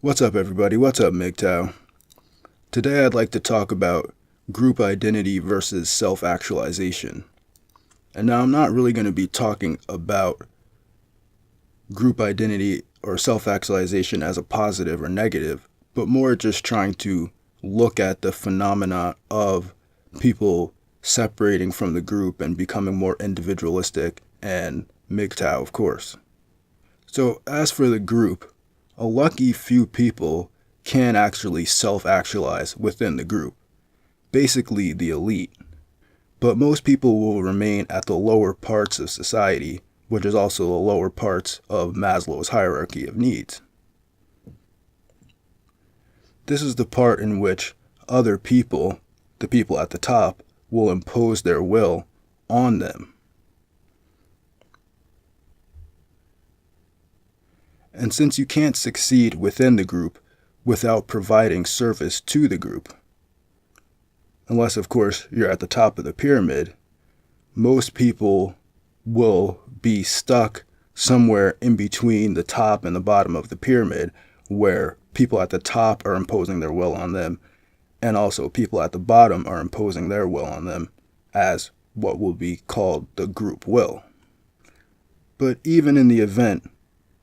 What's up, everybody? What's up, MGTOW? Today I'd like to talk about group identity versus self-actualization. And now I'm not really going to be talking about group identity or self-actualization as a positive or negative, but more just trying to look at the phenomena of people separating from the group and becoming more individualistic, and MGTOW, of course. So as for the group, a lucky few people can actually self-actualize within the group, basically the elite. But most people will remain at the lower parts of society, which is also the lower parts of Maslow's hierarchy of needs. This is the part in which other people, the people at the top, will impose their will on them. And since you can't succeed within the group without providing service to the group, unless of course you're at the top of the pyramid, most people will be stuck somewhere in between the top and the bottom of the pyramid, where people at the top are imposing their will on them, and also people at the bottom are imposing their will on them as what will be called the group will. But even in the event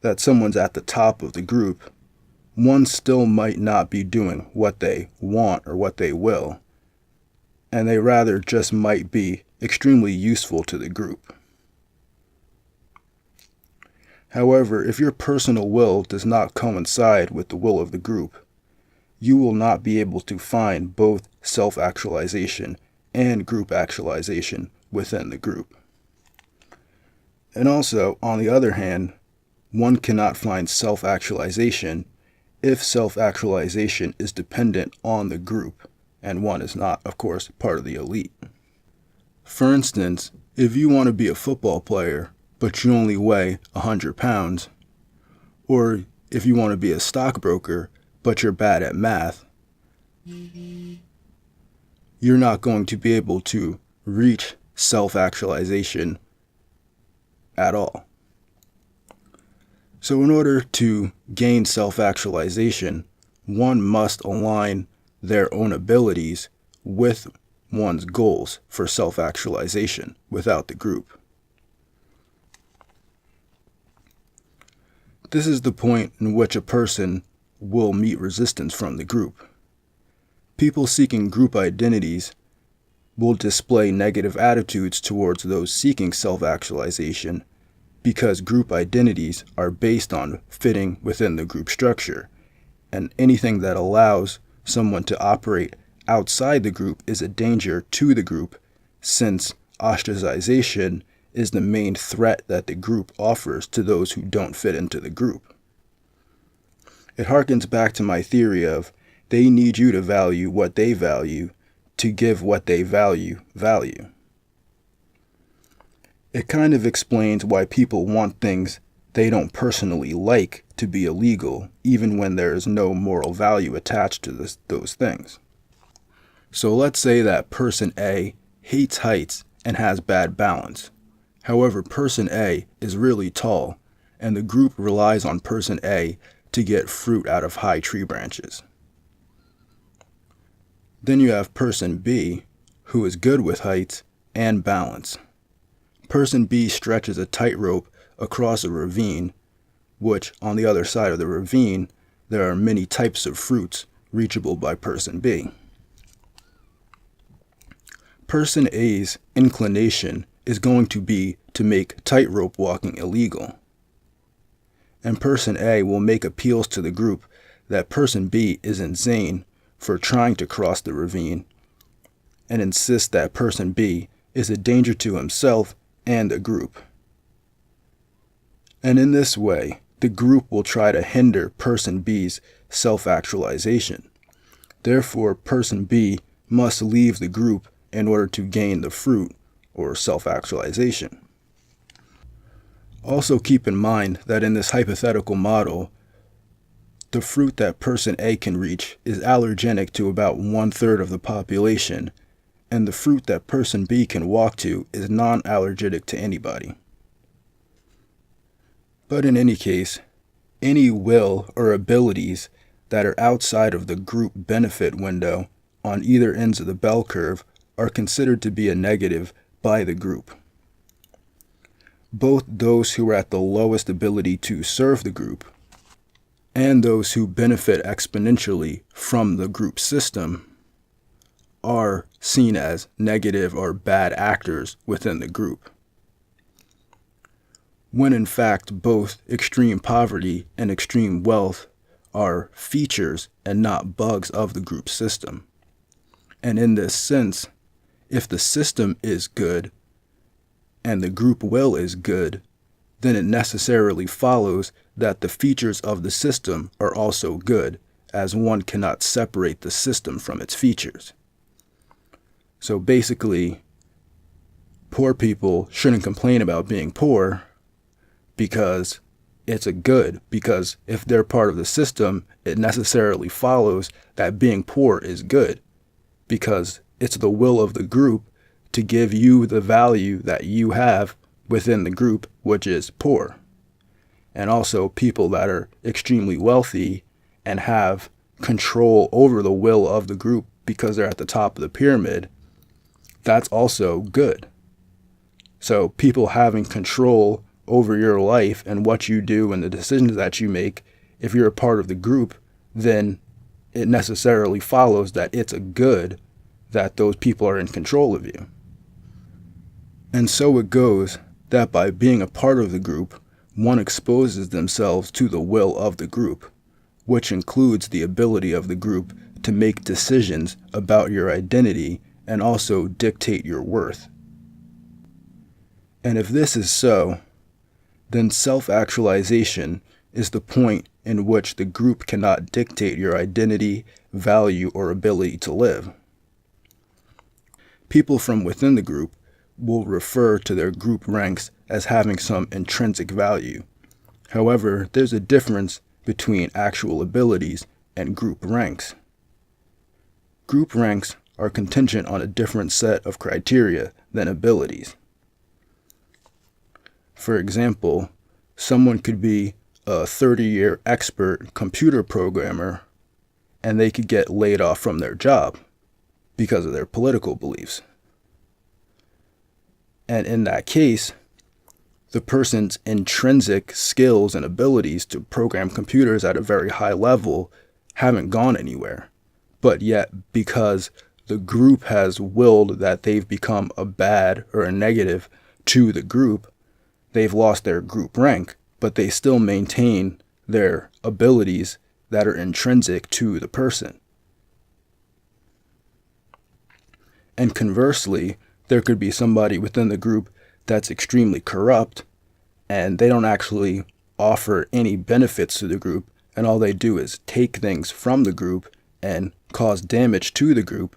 that someone's at the top of the group, one still might not be doing what they want or what they will, and they rather just might be extremely useful to the group. However, if your personal will does not coincide with the will of the group, you will not be able to find both self-actualization and group actualization within the group. And also, on the other hand, one cannot find self-actualization if self-actualization is dependent on the group, and one is not, of course, part of the elite. For instance, if you want to be a football player, but you only weigh 100 pounds, or if you want to be a stockbroker, but you're bad at math, you're not going to be able to reach self-actualization at all. So in order to gain self-actualization, one must align their own abilities with one's goals for self-actualization without the group. This is the point in which a person will meet resistance from the group. People seeking group identities will display negative attitudes towards those seeking self-actualization because group identities are based on fitting within the group structure, and anything that allows someone to operate outside the group is a danger to the group, since ostracization is the main threat that the group offers to those who don't fit into the group. It harkens back to my theory of they need you to value what they value to give what they value value. It kind of explains why people want things they don't personally like to be illegal, even when there is no moral value attached to those things. So let's say that person A hates heights and has bad balance. However, person A is really tall, and the group relies on person A to get fruit out of high tree branches. Then you have person B, who is good with heights and balance. Person B stretches a tightrope across a ravine, which on the other side of the ravine, there are many types of fruits reachable by person B. Person A's inclination is going to be to make tightrope walking illegal. And person A will make appeals to the group that person B is insane for trying to cross the ravine, and insist that person B is a danger to himself and the group. And in this way, the group will try to hinder person B's self-actualization. Therefore, person B must leave the group in order to gain the fruit or self-actualization. Also keep in mind that in this hypothetical model, the fruit that person A can reach is allergenic to about 1/3 of the population, and the fruit that person B can walk to is non-allergenic to anybody. But in any case, any will or abilities that are outside of the group benefit window on either ends of the bell curve are considered to be a negative by the group. Both those who are at the lowest ability to serve the group and those who benefit exponentially from the group system are seen as negative or bad actors within the group, when in fact both extreme poverty and extreme wealth are features and not bugs of the group system. And in this sense, if the system is good and the group will is good, then it necessarily follows that the features of the system are also good, as one cannot separate the system from its features. So basically, poor people shouldn't complain about being poor because it's a good, because if they're part of the system, it necessarily follows that being poor is good, because it's the will of the group to give you the value that you have within the group, which is poor. And also people that are extremely wealthy and have control over the will of the group because they're at the top of the pyramid, that's also good. So people having control over your life and what you do and the decisions that you make, if you're a part of the group, then it necessarily follows that it's a good that those people are in control of you. And so it goes that by being a part of the group, one exposes themselves to the will of the group, which includes the ability of the group to make decisions about your identity and also dictate your worth. And if this is so, then self-actualization is the point in which the group cannot dictate your identity, value, or ability to live. People from within the group will refer to their group ranks as having some intrinsic value. However, there's a difference between actual abilities and group ranks. Group ranks are contingent on a different set of criteria than abilities. For example, someone could be a 30-year expert computer programmer and they could get laid off from their job because of their political beliefs. And in that case, the person's intrinsic skills and abilities to program computers at a very high level haven't gone anywhere. But yet, because the group has willed that they've become a bad or a negative to the group, they've lost their group rank, but they still maintain their abilities that are intrinsic to the person. And conversely, there could be somebody within the group that's extremely corrupt and they don't actually offer any benefits to the group, and all they do is take things from the group and cause damage to the group.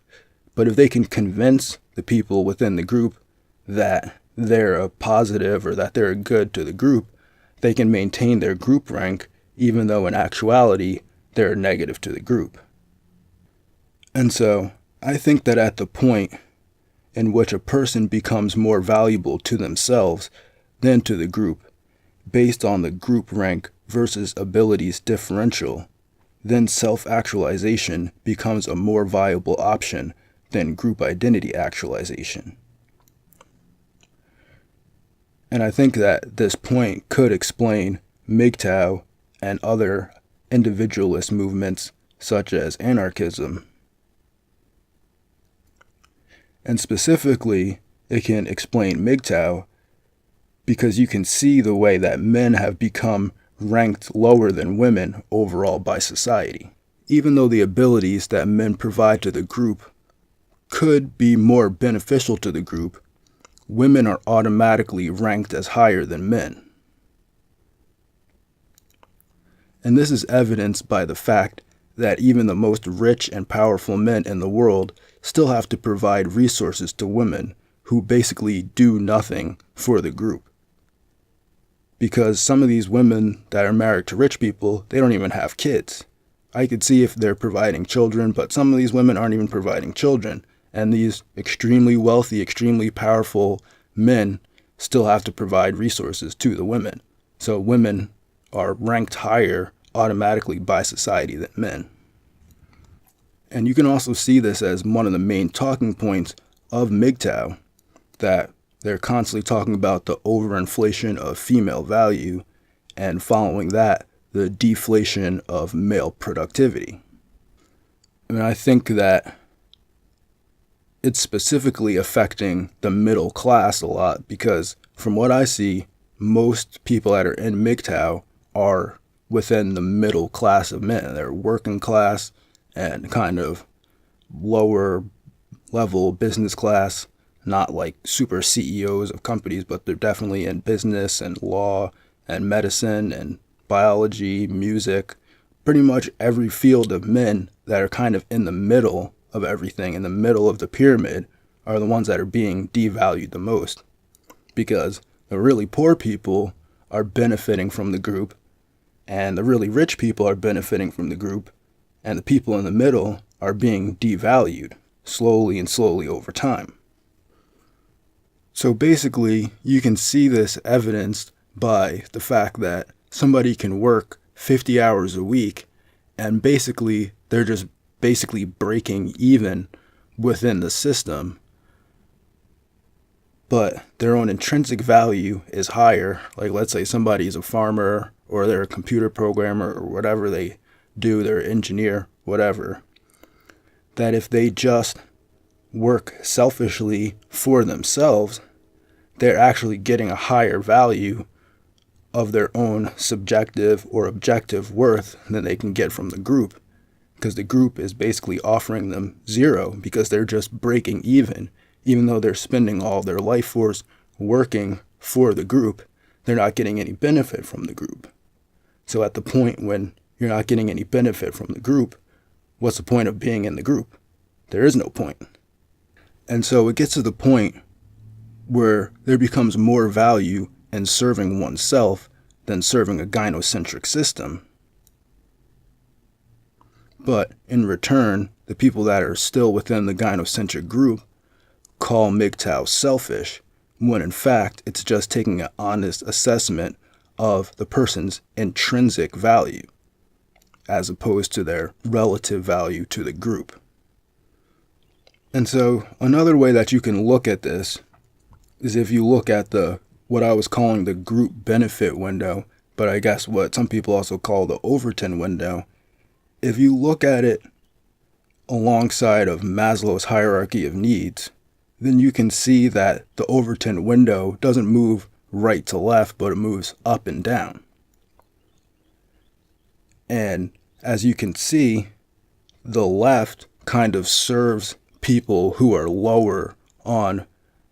But if they can convince the people within the group that they're a positive or that they're a good to the group, they can maintain their group rank even though in actuality they're a negative to the group. And so I think that at the point in which a person becomes more valuable to themselves than to the group, based on the group rank versus abilities differential, then self-actualization becomes a more viable option than group identity actualization. And I think that this point could explain MGTOW and other individualist movements such as anarchism. And specifically, it can explain MGTOW because you can see the way that men have become ranked lower than women overall by society. Even though the abilities that men provide to the group could be more beneficial to the group, women are automatically ranked as higher than men. And this is evidenced by the fact that even the most rich and powerful men in the world still have to provide resources to women who basically do nothing for the group. Because some of these women that are married to rich people, they don't even have kids. I could see if they're providing children, but some of these women aren't even providing children. And these extremely wealthy, extremely powerful men still have to provide resources to the women. So women are ranked higher automatically by society than men. And you can also see this as one of the main talking points of MGTOW, that they're constantly talking about the overinflation of female value, and following that, the deflation of male productivity. I mean, I think that it's specifically affecting the middle class a lot, because from what I see, most people that are in MGTOW are within the middle class of men. They're working class and kind of lower level business class, not like super CEOs of companies, but they're definitely in business and law and medicine and biology, music, pretty much every field of men that are kind of in the middle of everything, in the middle of the pyramid, are the ones that are being devalued the most, because the really poor people are benefiting from the group, and the really rich people are benefiting from the group, and the people in the middle are being devalued slowly and slowly over time. So basically, you can see this evidenced by the fact that somebody can work 50 hours a week, and basically they're just breaking even within the system, but their own intrinsic value is higher. Like, let's say somebody's a farmer, or they're a computer programmer, or whatever they do, they're an engineer, whatever, that if they just work selfishly for themselves, they're actually getting a higher value of their own subjective or objective worth than they can get from the group, because the group is basically offering them zero, because they're just breaking even though they're spending all their life force working for the group. They're not getting any benefit from the group. So at the point when you're not getting any benefit from the group, what's the point of being in the group? There is no point. And so it gets to the point where there becomes more value in serving oneself than serving a gynocentric system. But in return, the people that are still within the gynocentric group call MGTOW selfish, when in fact it's just taking an honest assessment of the person's intrinsic value, as opposed to their relative value to the group. And so another way that you can look at this is if you look at what I was calling the group benefit window, but I guess what some people also call the Overton window. If you look at it alongside of Maslow's hierarchy of needs, then you can see that the Overton window doesn't move right to left, but it moves up and down. And as you can see, the left kind of serves people who are lower on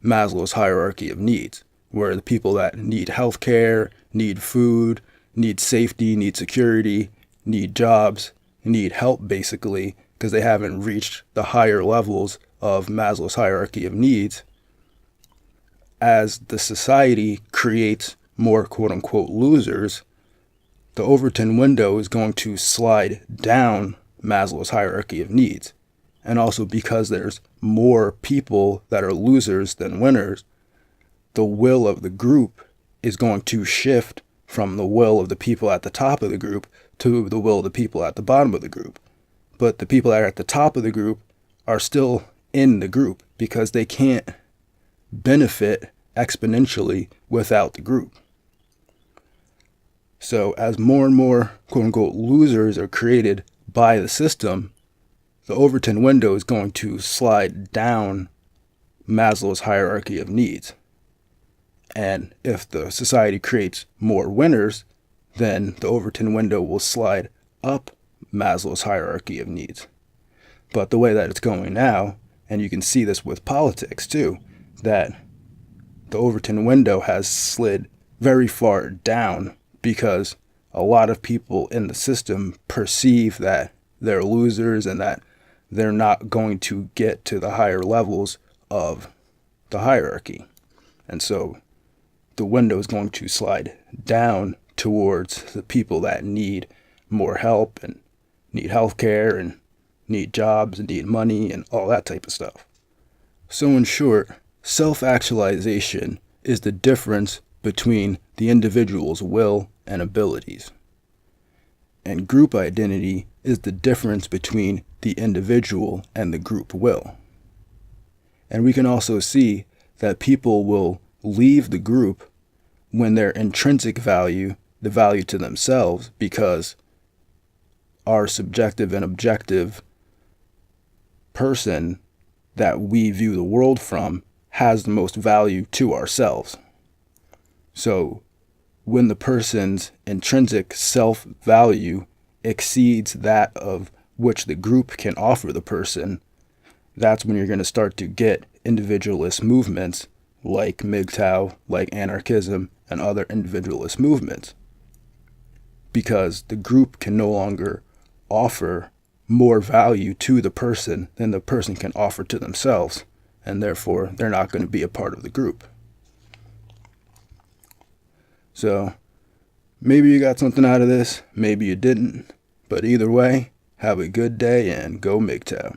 Maslow's hierarchy of needs, where the people that need healthcare, need food, need safety, need security, need jobs, need help basically, because they haven't reached the higher levels of Maslow's hierarchy of needs. As the society creates more quote-unquote losers, the Overton window is going to slide down Maslow's hierarchy of needs. And also because there's more people that are losers than winners, the will of the group is going to shift from the will of the people at the top of the group to the will of the people at the bottom of the group. But the people that are at the top of the group are still in the group, because they can't benefit exponentially without the group. So as more and more quote-unquote losers are created by the system, the Overton window is going to slide down Maslow's hierarchy of needs. And if the society creates more winners, then the Overton window will slide up Maslow's hierarchy of needs. But the way that it's going now, and you can see this with politics too, that the Overton window has slid very far down because a lot of people in the system perceive that they're losers and that they're not going to get to the higher levels of the hierarchy. And so the window is going to slide down towards the people that need more help and need healthcare and need jobs and need money and all that type of stuff. So in short, self-actualization is the difference between the individual's will and abilities. And group identity is the difference between the individual and the group will. And we can also see that people will leave the group when their intrinsic value, the value to themselves, because our subjective and objective person that we view the world from has the most value to ourselves. So when the person's intrinsic self-value exceeds that of which the group can offer the person, that's when you're going to start to get individualist movements like MGTOW, like anarchism, and other individualist movements. Because the group can no longer offer more value to the person than the person can offer to themselves, and therefore they're not going to be a part of the group. So maybe you got something out of this, maybe you didn't, but either way, have a good day and go MGTOW.